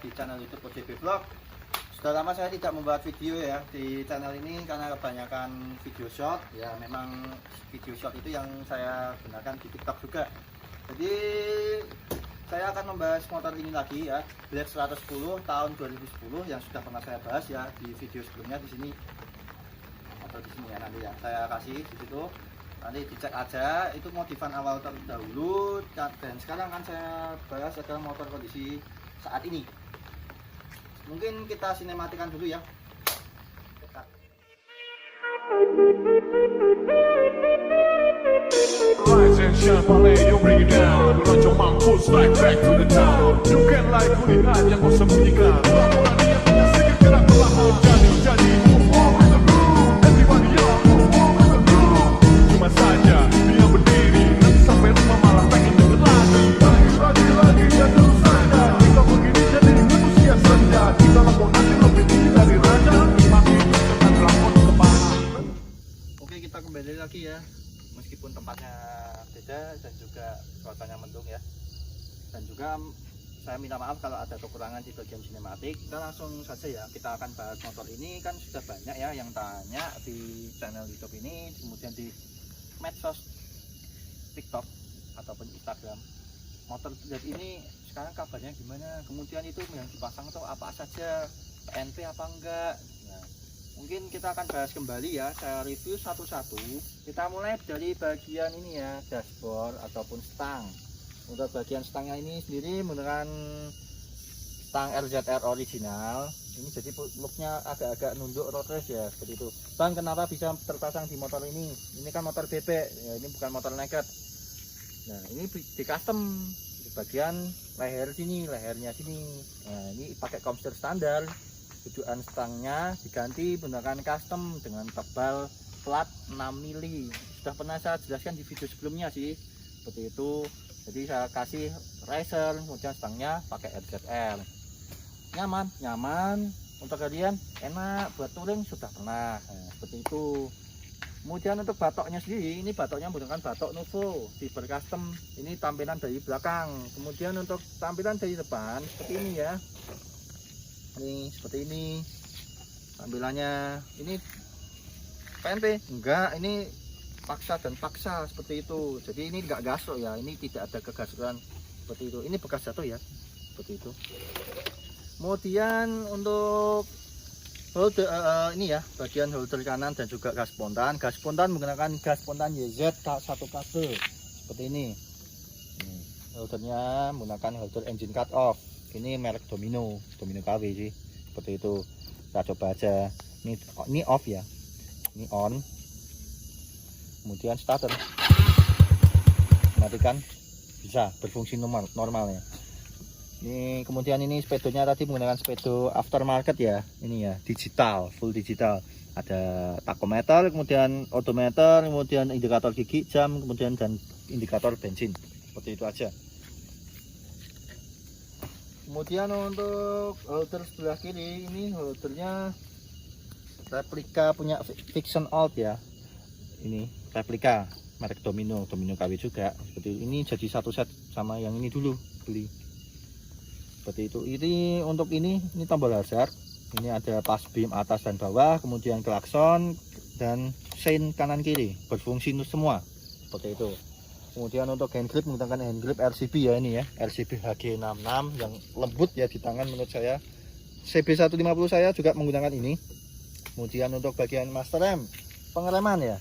di channel YouTube OJB Vlog. Sudah lama saya tidak membuat video ya di channel ini karena kebanyakan video short. Ya memang video short itu yang saya gunakan di TikTok juga. Jadi saya akan membahas motor ini lagi ya, Blade 110 tahun 2010 yang sudah pernah saya bahas ya di video sebelumnya di sini atau di sini ya, nanti ya saya kasih di situ. Nanti dicek aja itu modifan awal terdahulu, dan sekarang kan saya bahas adalah motor kondisi saat ini. Mungkin kita sinematikan dulu ya. Rise and shine, ballet, you bring it down. Raja mampus, back to the town. You can like kulihat yang kau sembunyikan. Laporan dia punya sedikit gerak perlahan. Jadi move on with the groove. Everybody yell, move on with the groove. Cuma saja dia berdiri, nanti sampai rumah malah pengen denger lagi. Lagi, ya terus saja. Kita begini jadi manusia senja. Kita lakukan nanti lebih tinggi dari raja. Makin dengan lakon kepala. Oke, kita kembali lagi ya. Meskipun tempatnya beda dan juga suasananya mendung ya, dan juga saya minta maaf kalau ada kekurangan di bagian sinematik. Kita langsung saja ya, kita akan bahas motor ini. Kan sudah banyak ya yang tanya di channel YouTube ini, kemudian di medsos TikTok ataupun Instagram, motor Blade ini sekarang kabarnya gimana, kemudian itu yang dipasang itu apa saja, PNP apa enggak. Nah, mungkin kita akan bahas kembali ya, saya review satu-satu. Kita mulai dari bagian ini ya, dashboard ataupun stang. Untuk bagian stangnya ini sendiri menggunakan stang RZR original. Ini jadi looknya agak-agak nunduk road race ya, seperti itu. Bang, kenapa bisa terpasang di motor ini? Ini kan motor bebek ya, ini bukan motor naked. Nah, ini di custom di bagian leher sini, lehernya sini. Nah, ini pakai komster standar. Tujuan stangnya diganti menggunakan custom dengan tebal plat 6 mili. Sudah pernah saya jelaskan di video sebelumnya sih, seperti itu. Jadi saya kasih racer, kemudian stangnya pakai RZR. Nyaman untuk kalian, enak buat touring, sudah pernah. Nah, seperti itu. Kemudian untuk batoknya sendiri, ini batoknya menggunakan batok Nuvo fiber custom. Ini tampilan dari belakang. Kemudian untuk tampilan dari depan seperti ini ya. Ini seperti ini tampilannya. Ini PNP enggak, ini paksa dan paksa seperti itu. Jadi ini enggak gasok ya, ini tidak ada kegasukan seperti itu. Ini bekas jatuh ya, seperti itu. Kemudian untuk holder ini ya, bagian holder kanan dan juga gas spontan. Gas spontan menggunakan gas spontan YZ K1 kabel seperti ini. Holdernya menggunakan holder engine cut off. Ini merek Domino KW sih, seperti itu. Kita coba aja. Ini off ya, ini on. Kemudian starter, matikan, bisa berfungsi normal ya. Ini kemudian ini speedonya tadi menggunakan speedo aftermarket ya, ini ya, digital, full digital. Ada tachometer, kemudian odometer, kemudian indikator gigi, jam, kemudian dan indikator bensin, seperti itu aja. Kemudian untuk holder sebelah kiri, ini holdernya replika punya Fiction Alt ya. Ini replika merek Domino KW juga. Seperti ini jadi satu set sama yang ini dulu beli. Seperti itu. Ini untuk ini tombol hazard. Ini ada pas beam atas dan bawah, kemudian klakson dan sein kanan kiri berfungsi semua. Seperti itu. Kemudian untuk hand grip menggunakan hand grip RCB ya, ini ya, RCB HG66 yang lembut ya di tangan menurut saya. CB150 saya juga menggunakan ini. Kemudian untuk bagian master rem, pengereman ya.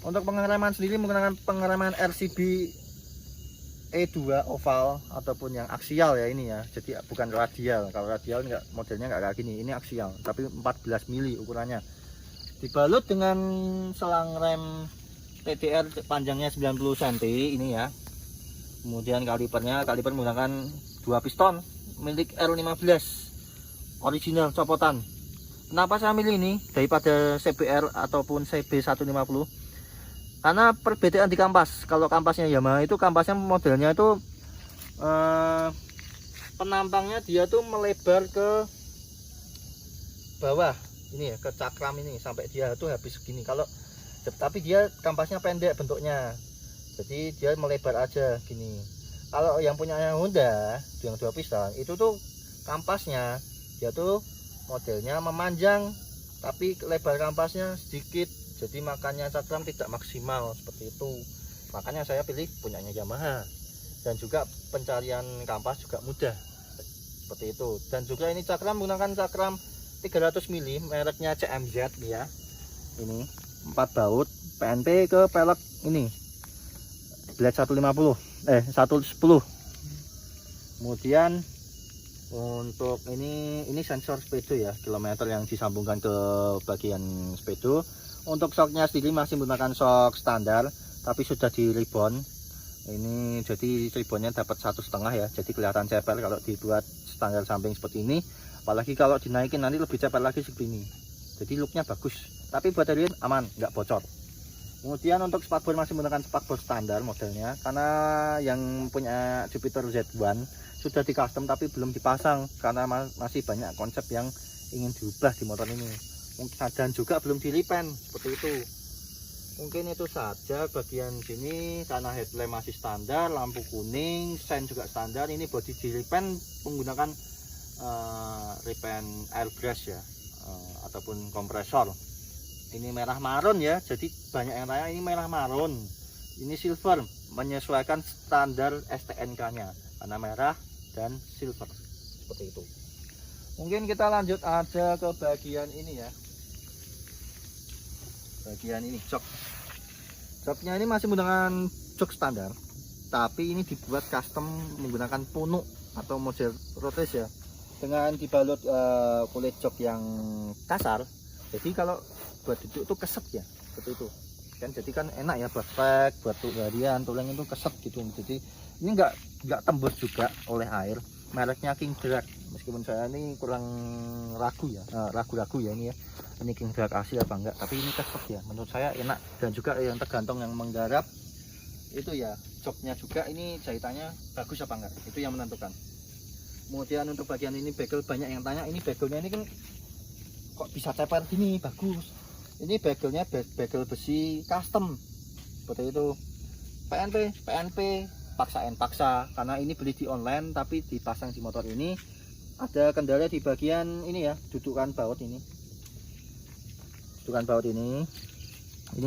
Untuk pengereman sendiri menggunakan pengereman RCB E2 oval ataupun yang aksial ya ini ya. Jadi bukan radial. Kalau radial enggak, modelnya enggak kayak gini. Ini aksial, tapi 14 mili ukurannya. Dibalut dengan selang rem TDR panjangnya 90 cm ini ya. Kemudian kaliper menggunakan 2 piston milik R15 original copotan. Kenapa saya milih ini daripada CBR ataupun CB150? Karena perbedaan di kampas. Kalau kampasnya Yamaha itu kampasnya modelnya itu penampangnya dia tuh melebar ke bawah ini ya, ke cakram ini sampai dia tuh habis segini. Kalau tapi dia kampasnya pendek bentuknya, jadi dia melebar aja gini. Kalau yang punya Honda yang 2 piston itu tuh kampasnya dia tuh modelnya memanjang tapi lebar kampasnya sedikit, jadi makannya cakram tidak maksimal seperti itu. Makanya saya pilih punyanya Yamaha, dan juga pencarian kampas juga mudah seperti itu. Dan juga ini cakram menggunakan cakram 300 mili mereknya CMZ nih ya. Ini 4 baut PNP ke pelek ini blade 110. Kemudian untuk ini sensor speedo ya, kilometer yang disambungkan ke bagian speedo. Untuk shocknya sendiri masih menggunakan shock standar tapi sudah di ribbon. Ini jadi ribbonnya dapat 1,5 ya, jadi kelihatan cepel kalau dibuat standar samping seperti ini. Apalagi kalau dinaikin nanti lebih cepel lagi seperti ini, jadi looknya bagus. Tapi buat harian aman, nggak bocor. Kemudian untuk spakbor masih menggunakan spakbor standar modelnya, karena yang punya Jupiter Z1 sudah di custom tapi belum dipasang karena masih banyak konsep yang ingin diubah di motor ini. Dan juga belum dilipen seperti itu. Mungkin itu saja bagian sini, karena headlamp masih standar, lampu kuning, sen juga standar. Ini body dilipen menggunakan repen airbrush ya, ataupun kompresor. Ini merah marun ya, jadi banyak yang tanya ini merah marun. Ini silver, menyesuaikan standar STNK nya, warna merah dan silver seperti itu. Mungkin kita lanjut aja ke bagian ini ya, bagian ini joknya ini masih menggunakan jok standar, tapi ini dibuat custom menggunakan punuk atau model rotes ya, dengan dibalut kulit jok yang kasar. Jadi kalau buat duduk itu keset ya, seperti itu kan. Jadi kan enak ya buat pack, buat harian, tulang itu keset gitu. Jadi ini nggak tembus juga oleh air. Mereknya King Drag, meskipun saya ini kurang ragu ya, ragu-ragu ya ini ya, ini King Drag asli apa enggak, tapi ini keset ya, menurut saya enak. Dan juga yang tergantung yang menggarap itu ya, joknya juga ini jahitannya bagus apa enggak, itu yang menentukan. Kemudian untuk bagian ini bagel, banyak yang tanya ini bagelnya ini kan kok bisa ceper gini, bagus. Ini bagelnya bagel besi custom seperti itu. PNP paksa karena ini beli di online tapi dipasang di motor ini. Ada kendala di bagian ini ya, dudukan baut ini. Dudukan baut ini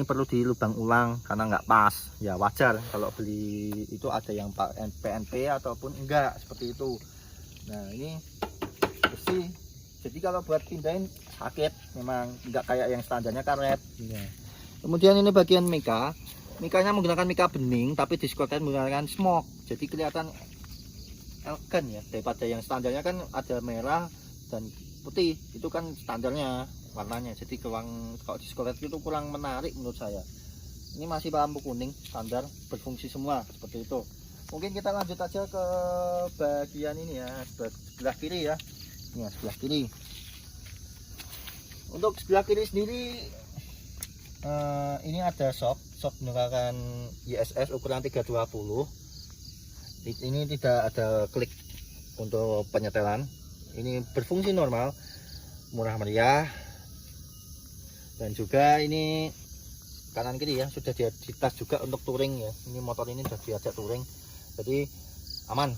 perlu dilubang ulang karena nggak pas ya, wajar kalau beli itu ada yang PNP ataupun enggak seperti itu. Nah ini besi, jadi kalau buat pindahin sakit, memang nggak kayak yang standarnya karet ya. Kemudian ini bagian mikanya menggunakan mika bening tapi disekolahkan menggunakan smoke, jadi kelihatan elegan ya, daripada yang standarnya kan ada merah dan putih, itu kan standarnya warnanya. Jadi kalau disekolahkan itu kurang menarik menurut saya. Ini masih lampu kuning standar, berfungsi semua seperti itu. Mungkin kita lanjut aja ke bagian ini ya, sebelah kiri ya. Ini ya, sebelah kiri. Untuk sebelah kiri sendiri ini ada shock menggunakan ISS ukuran 320. Ini tidak ada klik untuk penyetelan. Ini berfungsi normal, murah meriah. Dan juga ini kanan kiri ya, sudah ditas juga untuk touring ya. Ini motor ini sudah diajak touring, jadi aman,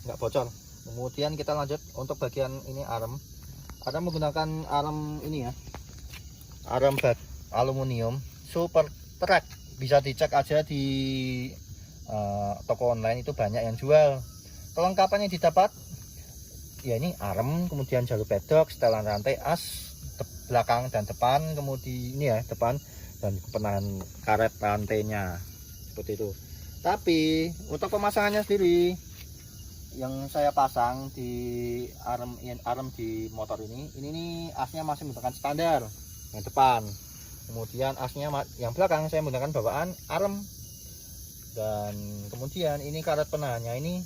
nggak bocor. Kemudian kita lanjut untuk bagian ini arem menggunakan arem ini ya, arem bak aluminium super track. Bisa dicek aja di toko online, itu banyak yang jual. Kelengkapannya didapat ya, ini arem, kemudian jalur pedok, setelan rantai as belakang dan depan, kemudian ini ya depan, dan penahan karet rantainya seperti itu. Tapi untuk pemasangannya sendiri yang saya pasang di arem di motor ini nih asnya masih menggunakan standar yang depan. Kemudian asnya yang belakang saya menggunakan bawaan arem. Dan kemudian ini karet penahannya ini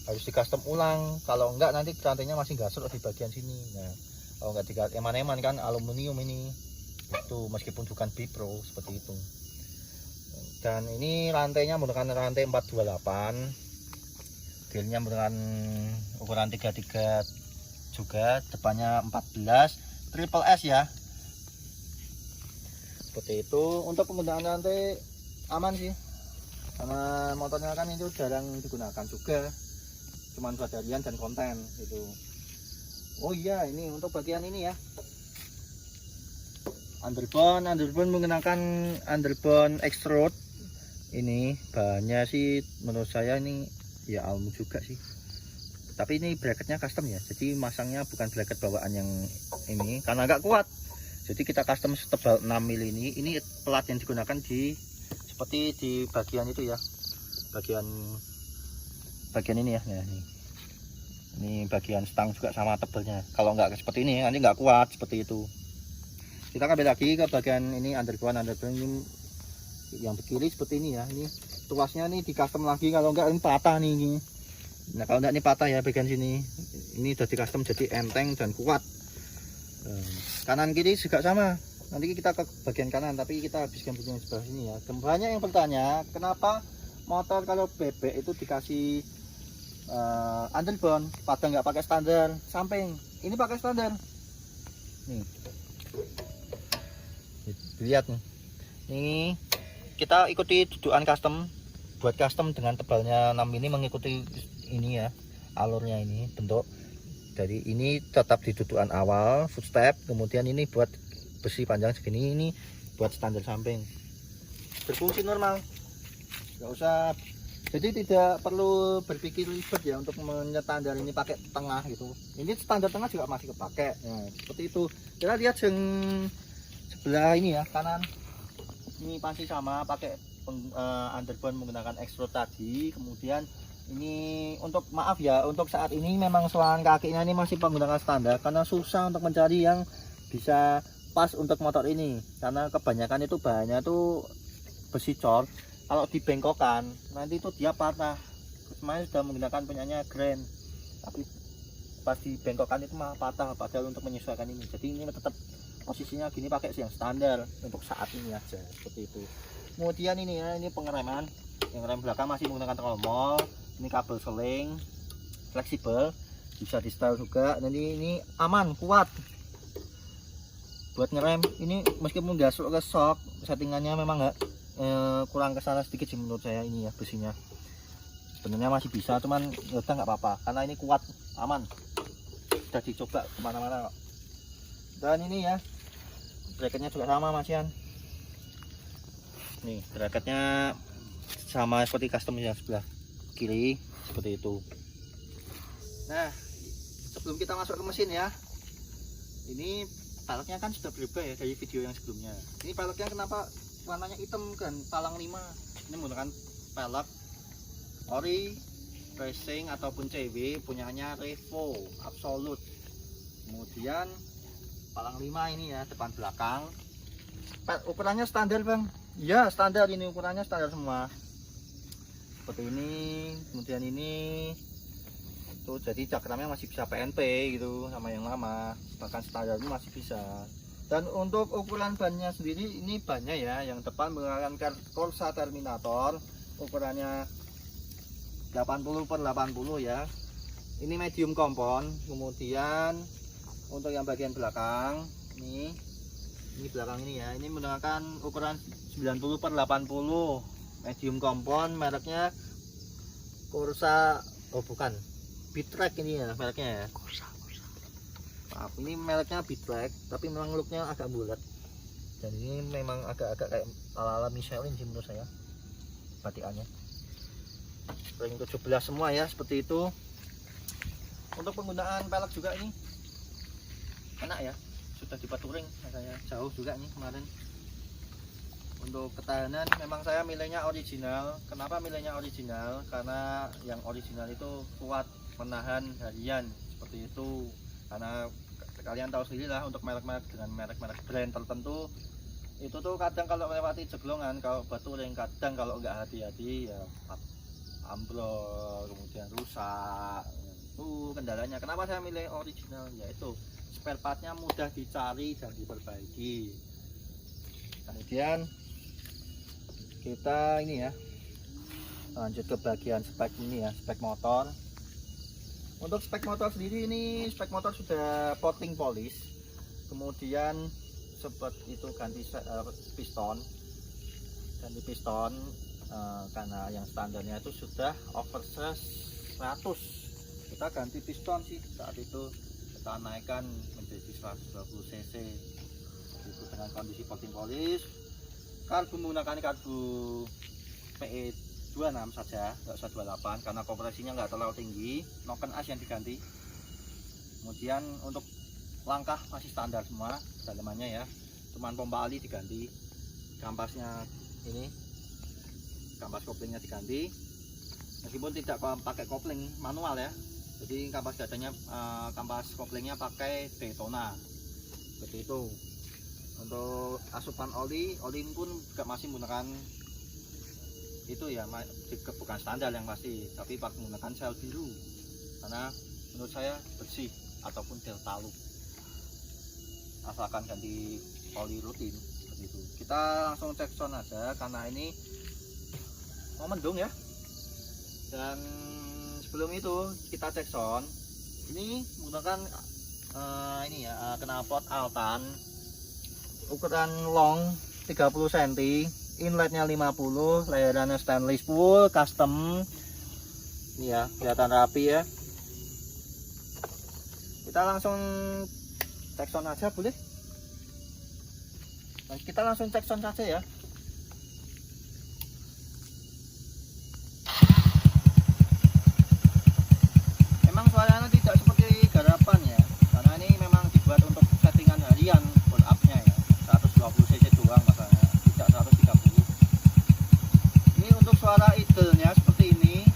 harus di custom ulang, kalau enggak nanti rantainya masih gasrot di bagian sini. Nah kalau enggak diganti eman-eman kan aluminium ini itu, meskipun bukan Bipro seperti itu. Dan ini rantainya menggunakan rantai 428, grilnya menggunakan ukuran 33 juga, depannya 14 triple S ya, seperti itu. Untuk penggunaan rantai aman sih, karena motornya kan itu jarang digunakan juga, cuman buat harian dan konten itu. Oh iya, ini untuk bagian ini ya. Underbone menggunakan underbone extrude. Ini bahannya sih menurut saya ini ya almu juga sih. Tapi ini bracketnya custom ya. Jadi masangnya bukan bracket bawaan yang ini karena agak kuat. Jadi kita custom setebal 6 mili ini. Ini pelat yang digunakan di seperti di bagian itu ya. Bagian ini ya. Nah, ini bagian stang juga sama tebelnya. Kalau nggak seperti ini nanti nggak kuat seperti itu. Kita kembali lagi ke bagian ini underbone ini yang kiri seperti ini ya. Ini tuasnya nih di custom lagi, kalau enggak ini patah nih ini. Nah kalau enggak ini patah ya bagian sini. Ini udah di custom jadi enteng dan kuat. Kanan kiri juga sama. Nanti kita ke bagian kanan tapi kita habiskan bagian sebelah sini ya. Banyak yang bertanya kenapa motor kalau bebek itu dikasih underbone pada nggak pakai standar samping. Ini pakai standar. Nih. Lihat nih. Ini kita ikuti dudukan custom, buat custom dengan tebalnya 6 ini mengikuti ini ya alurnya ini bentuk dari ini tetap di dudukan awal footstep, kemudian ini buat besi panjang segini ini buat standar samping berfungsi normal, nggak usah, jadi tidak perlu berpikir ribet ya untuk menyetandar ini pakai tengah gitu. Ini standar tengah juga masih kepake ya, seperti itu. Kita lihat yang sebelah ini ya kanan. Ini pasti sama pakai underbone menggunakan extrude tadi. Kemudian ini untuk maaf ya, untuk saat ini memang selang kakinya ini masih menggunakan standar karena susah untuk mencari yang bisa pas untuk motor ini karena kebanyakan itu bahannya tuh besi cor. Kalau dibengkokkan nanti itu dia patah. Kemarin sudah menggunakan punyanya Grand tapi pas dibengkokkan itu malah patah, padahal untuk menyesuaikan ini. Jadi ini tetap posisinya gini pakai yang standar untuk saat ini aja seperti itu. Kemudian ini ya, ini pengereman yang rem belakang masih menggunakan tromol. Ini kabel seling fleksibel, bisa di setel juga. Dan ini aman, kuat buat ngerem. Ini meskipun gasuk ke shock, settingannya memang nggak kurang kesana sedikit sih menurut saya ini ya besinya. Sebenarnya masih bisa, cuman udah nggak apa-apa karena ini kuat, aman. Sudah dicoba kemana-mana. Dan ini ya bracketnya juga sama masian. Nih bracketnya sama seperti custom yang sebelah kiri seperti itu. Nah sebelum kita masuk ke mesin ya, ini peleknya kan sudah berubah ya dari video yang sebelumnya. Ini peleknya kenapa warnanya hitam kan, palang 5. Ini menggunakan pelek ori racing ataupun CW punyanya Revo Absolute. Kemudian palang 5 ini ya, depan belakang. Ukurannya standar bang. Ya standar, ini ukurannya standar semua. Seperti ini. Kemudian ini tuh, jadi cakramnya masih bisa PNP gitu sama yang lama. Bahkan standar ini masih bisa. Dan untuk ukuran bannya sendiri, ini bannya ya yang depan menggunakan Corsa Terminator. Ukurannya 80/80 ya. Ini medium kompon. Kemudian untuk yang bagian belakang ini belakang ini ya, ini menggunakan ukuran 90/80 medium kompon, mereknya Corsa, oh bukan Bitrek ini ya mereknya ya, Corsa. Maaf, ini mereknya Bitrek tapi memang looknya agak bulat dan ini memang agak-agak kayak ala-ala Michelin sih menurut saya batikannya. Ring 17 semua ya seperti itu. Untuk penggunaan pelek juga ini enak ya, sudah dipaturing saya jauh juga nih kemarin. Untuk ketahanan memang saya milihnya original. Kenapa milihnya original? Karena yang original itu kuat menahan harian seperti itu. Karena kalian tahu sendiri lah, untuk merek-merek dengan merek-merek brand tertentu itu tuh kadang kalau melewati jeglongan, kalau baturing, kadang kalau nggak hati-hati ya ambrol, kemudian rusak. Itu kendalanya. Kenapa saya milih original? Yaitu spare partnya mudah dicari dan diperbaiki. Kemudian kita ini ya lanjut ke bagian spek ini ya, spek motor. Untuk spek motor sendiri, ini spek motor sudah potting polish, kemudian seperti itu ganti piston karena yang standarnya itu sudah oversize 100. Kita ganti piston sih saat itu, kita naikkan menjadi 120 cc itu dengan kondisi porting polish. Karbu menggunakan karbu PE 26 saja, nggak usah 28 karena kompresinya nggak terlalu tinggi. Noken as yang diganti. Kemudian untuk langkah masih standar semua dalemannya ya, cuman pompa ali diganti, kampasnya ini, kampas koplingnya diganti meskipun tidak pakai kopling manual ya, jadi kampas dadanya kampas koplingnya pakai Daytona seperti itu. Untuk asupan oli pun juga masih menggunakan itu ya, bukan standar yang pasti, tapi pakai menggunakan sel biru karena menurut saya bersih ataupun delta loop, asalkan ganti oli rutin seperti itu. Kita langsung cek sound aja karena ini mau mendung ya. Dan sebelum itu kita cek sound. Ini menggunakan ini ya, knalpot Altan ukuran long 30 cm, inletnya 50, layarannya stainless full custom. Ini ya, kelihatan rapi ya. Kita langsung cek sound aja boleh. Nah, kita langsung cek sound saja ya. Memang suaranya tidak seperti garapan ya, karena ini memang dibuat untuk settingan harian burn up-nya ya, 120 cc doang makanya, tidak 130. Ini untuk suara idle-nya seperti ini.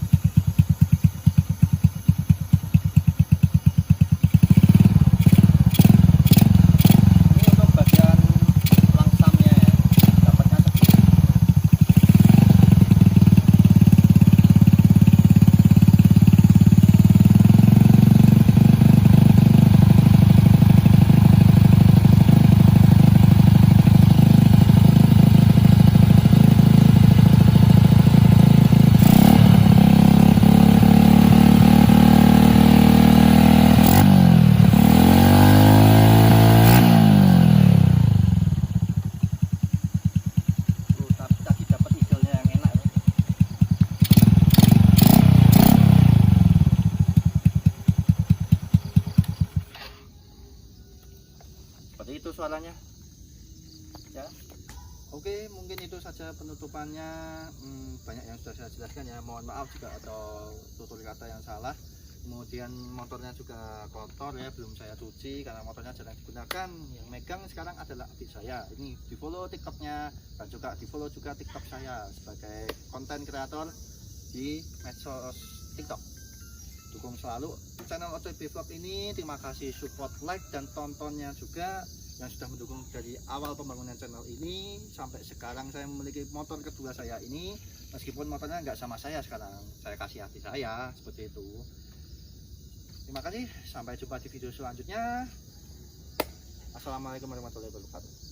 Seperti itu suaranya ya. Oke, mungkin itu saja penutupannya. Banyak yang sudah saya jelaskan ya, mohon maaf jika ada tutur kata yang salah. Kemudian motornya juga kotor ya, belum saya cuci karena motornya jarang digunakan. Yang megang sekarang adalah adik saya. Ini di follow tiktoknya dan juga di follow juga tiktok saya sebagai konten kreator di medsos tiktok. Dukung selalu channel OCB Vlog ini. Terima kasih support, like dan tontonnya juga yang sudah mendukung dari awal pembangunan channel ini sampai sekarang saya memiliki motor kedua saya ini. Meskipun motornya nggak sama saya sekarang, saya kasih hati saya seperti itu. Terima kasih, sampai jumpa di video selanjutnya. Assalamualaikum warahmatullahi wabarakatuh.